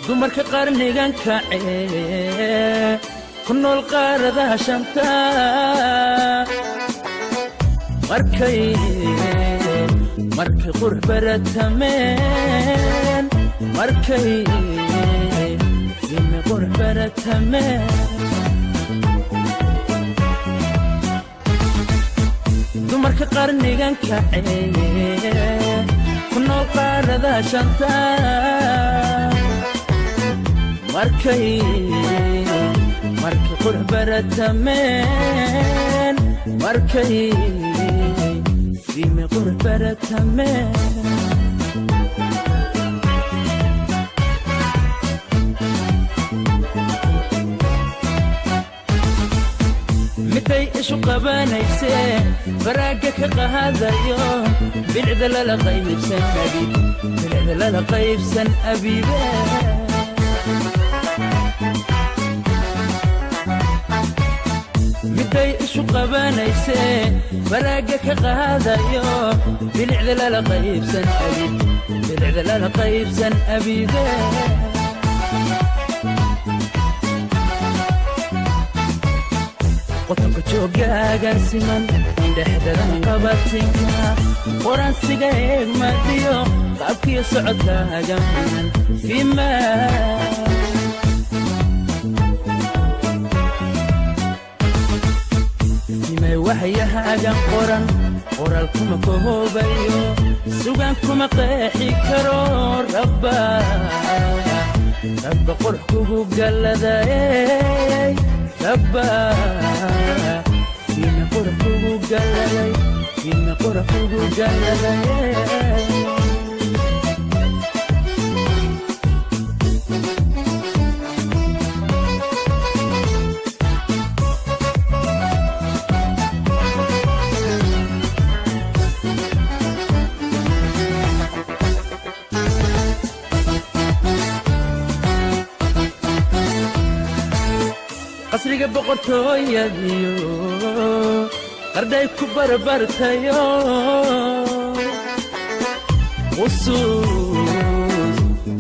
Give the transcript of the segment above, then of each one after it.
dumarka qarnigan kacee ku nool qaaradaha shanta markay qurux baratameen markay qiime qurux baratameen dumarka qarnigan kacee ku nool qaaradaha shanta markay qurux baratameen markay qiime qurux baratameen miday ishu qabanaysee faraaga ka qaadayo bidcda lala qaybsan abiibe miday ishu qabanaysee faraaga ka qaadayo bidcda lala qaybsan abiibe qotonka joogaagan siman dhexdadan qabatinka qoransiga eegmadiyo qaabkiyo socodkaagan minan fimay waxyahaagan qoran qoral kuma kohoobayo sugan kuma qeexi karo rabba qurx kugu galladaey rabba فينا قرح وقللي فينا قرح وقللي qasriga boqortooyadiyo qardhay ku barbartayo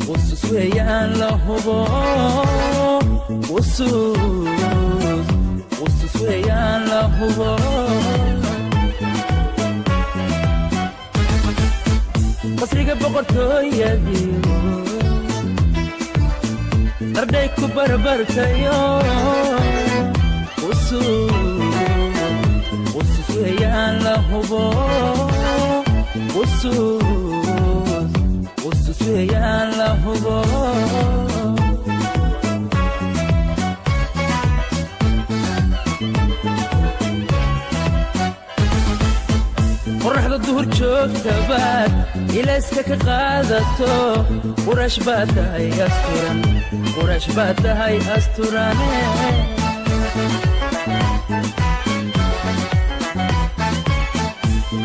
qusus weeyaan la hubo qusus weeyaan la hubo qasriga boqortooyadiyo qardhay ku barbartayo qusus weeyaan la hubo qusus weeyaan la hubo qoraxda duhur joogtabaad ilayska ka qaadato qurash baad tahay asturane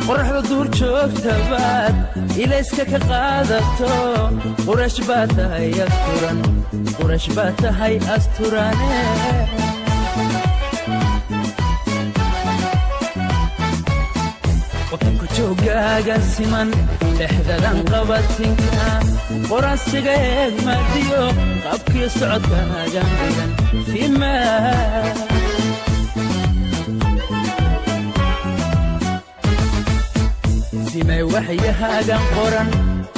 qoraxda duhur joogtabaad ilayska ka qaadato qurash baad tahay asturane qotonka joogaagan siman dhexdadan qabatinka qoransiga eegmadiyo qaabkiyo socodkaagan dhigan fimay waxyahaagan qoran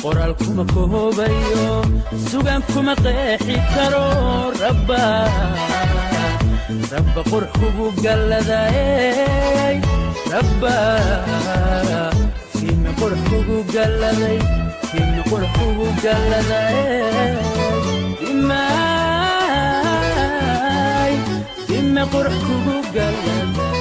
qoral kuma kohoobayo sugan kuma qeexi karo rabba qurx kugu galladaey rabba fime qurx kugu galladay fime qurx kugu galladaey fime qurx kugu galladay